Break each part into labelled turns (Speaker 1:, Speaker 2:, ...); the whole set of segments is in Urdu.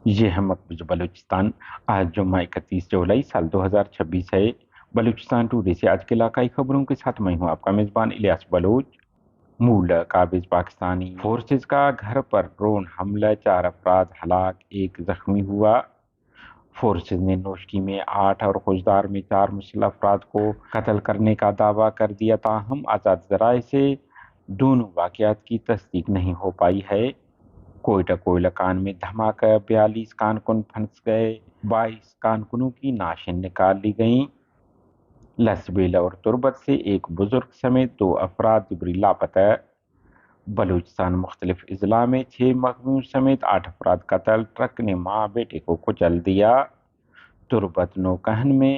Speaker 1: یہ ہے مقبوض بلوچستان۔ آج جمعہ 31 جولائی سال 2026 ہے۔ بلوچستان ٹوڈے سے آج کے علاقائی خبروں کے ساتھ میں ہوں آپ کا میزبان الیاس بلوچ۔ مول قابض پاکستانی فورسز کا گھر پر ڈرون حملہ، 4 افراد ہلاک، 1 زخمی ہوا۔ فورسز نے نوشکی میں 8 اور خوزدار میں 4 مسلح افراد کو قتل کرنے کا دعویٰ کر دیا، تاہم آزاد ذرائع سے دونوں واقعات کی تصدیق نہیں ہو پائی ہے۔ کوئٹہ کوئلہ کان میں دھماکہ، 42 کارکن پھنس گئے، 22 کارکنوں کی نعشیں نکال لی گئیں۔ لسبیل اور تربت سے 1 بزرگ سمیت 2 افراد جبری لاپتہ۔ بلوچستان مختلف اضلاع میں 6 مغیوم سمیت 8 افراد قتل، ٹرک نے ماں بیٹے کو کچل دیا۔ تربت نوکہن میں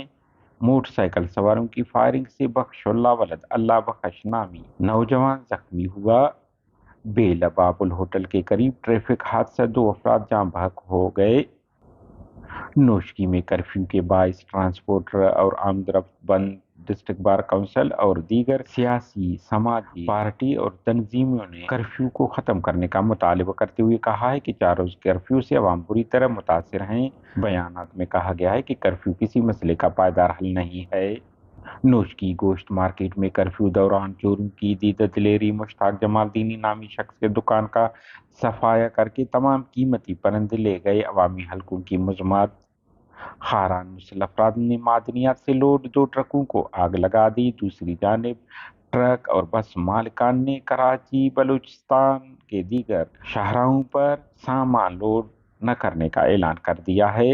Speaker 1: موٹر سائیکل سواروں کی فائرنگ سے بخش اللہ ولد اللہ بخش نامی نوجوان زخمی ہوا۔ بے لبابل ہوٹل کے قریب ٹریفک حادثہ، 2 افراد جاں بحق ہو گئے۔ نوشکی میں کرفیو کے باعث ٹرانسپورٹ اور آمد و رفت بند، ڈسٹرکٹ بار کونسل اور دیگر سیاسی سماجی پارٹی اور تنظیموں نے کرفیو کو ختم کرنے کا مطالبہ کرتے ہوئے کہا ہے کہ 4 روز کرفیو سے عوام بری طرح متاثر ہیں۔ بیانات میں کہا گیا ہے کہ کرفیو کسی مسئلے کا پائیدار حل نہیں ہے۔ نوشکی گوشت مارکیٹ میں کرفیو دوران چوروں کی دیدہ دلیری، مشتاق جمال دینی نامی شخص کے دکان کا صفایا کر کے تمام قیمتی پرندے لے گئے۔ عوامی حلقوں کی مذمت۔ خاران مسلح افراد نے معدنیات سے لوڈ 2 ٹرکوں کو آگ لگا دی۔ دوسری جانب ٹرک اور بس مالکان نے کراچی بلوچستان کے دیگر شاہراہوں پر سامان لوڈ نہ کرنے کا اعلان کر دیا ہے۔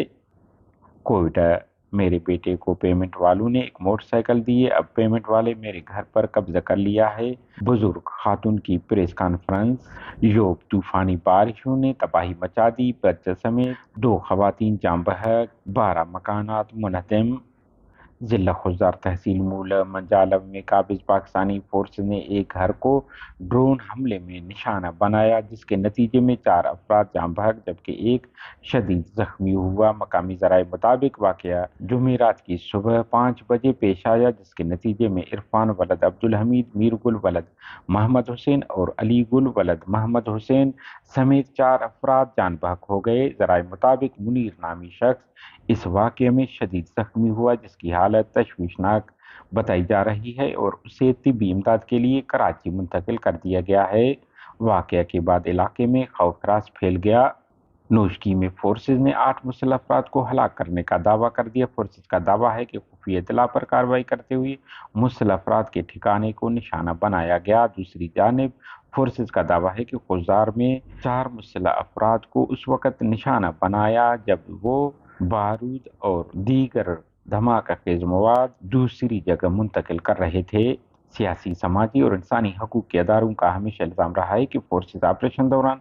Speaker 1: کوئٹہ، میرے بیٹے کو پیمنٹ والوں نے 1 موٹر سائیکل دیے، اب پیمنٹ والے میرے گھر پر قبضہ کر لیا ہے۔ بزرگ خاتون کی پریس کانفرنس۔ یوب طوفانی بارشوں نے تباہی مچا دی، بچہ سمیت 2 خواتین جاں بحق، 12 مکانات منہدم۔ ضلع خوزدار تحصیل مولہ منجالو میں قابض پاکستانی فورسز نے ایک گھر کو ڈرون حملے میں نشانہ بنایا، جس کے نتیجے میں 4 افراد جاں بحق جبکہ 1 شدید زخمی ہوا۔ مقامی ذرائع مطابق واقعہ جمعرات کی صبح 5 بجے پیش آیا، جس کے نتیجے میں عرفان ولد عبدالحمید، میر گل ولد محمد حسین اور علی گل ولد محمد حسین سمیت 4 افراد جان بحق ہو گئے۔ ذرائع مطابق منیر نامی شخص اس واقعے میں شدید زخمی ہوا، جس کی حالت تشویشناک بتائی جا رہی ہے اور اسے طبی امداد کے لیے کراچی منتقل کر دیا گیا ہے۔ واقعہ کے بعد علاقے میں خوف راز پھیل گیا۔ نوشکی میں فورسز نے 8 مسلح افراد کو ہلاک کرنے کا دعویٰ کر دیا۔ فورسز کا دعویٰ ہے کہ خفیہ اطلاع پر کارروائی کرتے ہوئے مسلح افراد کے ٹھکانے کو نشانہ بنایا گیا۔ دوسری جانب فورسز کا دعویٰ ہے کہ خوزدار میں 4 مسلح افراد کو اس وقت نشانہ بنایا جب وہ بارود اور دیگر دھماکہ خیز مواد دوسری جگہ منتقل کر رہے تھے۔ سیاسی، سماجی اور انسانی حقوق کے اداروں کا ہمیشہ الزام رہا ہے کہ فورسز آپریشن دوران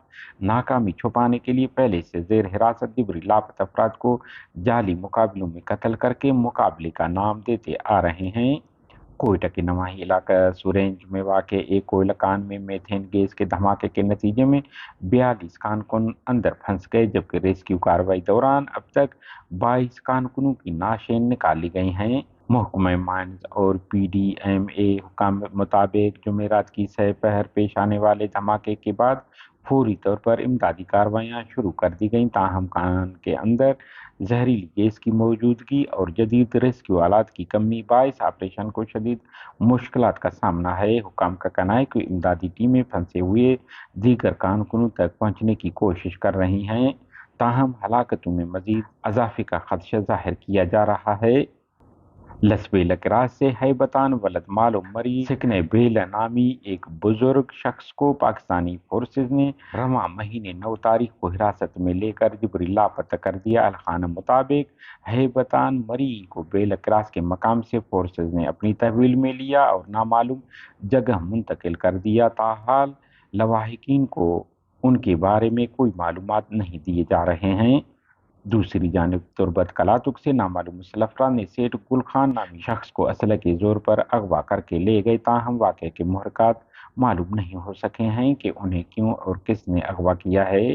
Speaker 1: ناکامی چھپانے کے لیے پہلے سے زیر حراست جبری لاپتہ افراد کو جعلی مقابلوں میں قتل کر کے مقابلے کا نام دیتے آ رہے ہیں۔ کوئٹہ کے نواحی علاقہ سورینج میں واقع ایک کوئلہ کان میں میتھین گیس کے دھماکے کے نتیجے میں 42 کارکن اندر پھنس گئے، جبکہ ریسکیو کارروائی دوران اب تک 22 کارکنوں کی نعشیں نکال لی گئی ہیں۔ محکمہ مائنز اور پی ڈی ایم اے حکام مطابق جمعرات کی سہ پہر پیش آنے والے دھماکے کے بعد فوری طور پر امدادی کارروائیاں شروع کر دی گئیں، تاہم کان کے اندر زہریلی گیس کی موجودگی اور جدید ریسکیو آلات کی کمی باعث آپریشن کو شدید مشکلات کا سامنا ہے۔ حکام کا کہنا ہے کہ امدادی ٹیمیں پھنسے ہوئے دیگر کارکنوں تک پہنچنے کی کوشش کر رہی ہیں، تاہم ہلاکتوں میں مزید اضافے کا خدشہ ظاہر کیا جا رہا ہے۔ لسبیلا کراس سے ہیبتان ولد معلوم مری سکنے بیلا نامی ایک بزرگ شخص کو پاکستانی فورسز نے رواں مہینے 9 تاریخ کو حراست میں لے کر جبری لاپتہ کر دیا۔ اہلخانہ مطابق ہیبتان مری کو بیلا کراس کے مقام سے فورسز نے اپنی تحویل میں لیا اور نامعلوم جگہ منتقل کر دیا، تاحال لواحقین کو ان کے بارے میں کوئی معلومات نہیں دیے جا رہے ہیں۔ دوسری جانب تربت کلاتک سے نامعلوم مسلح افراد نے سیٹھ گل خان نامی شخص کو اسلحے کے زور پر اغوا کر کے لے گئے، تاہم واقعے کے محرکات معلوم نہیں ہو سکے ہیں کہ انہیں کیوں اور کس نے اغوا کیا ہے۔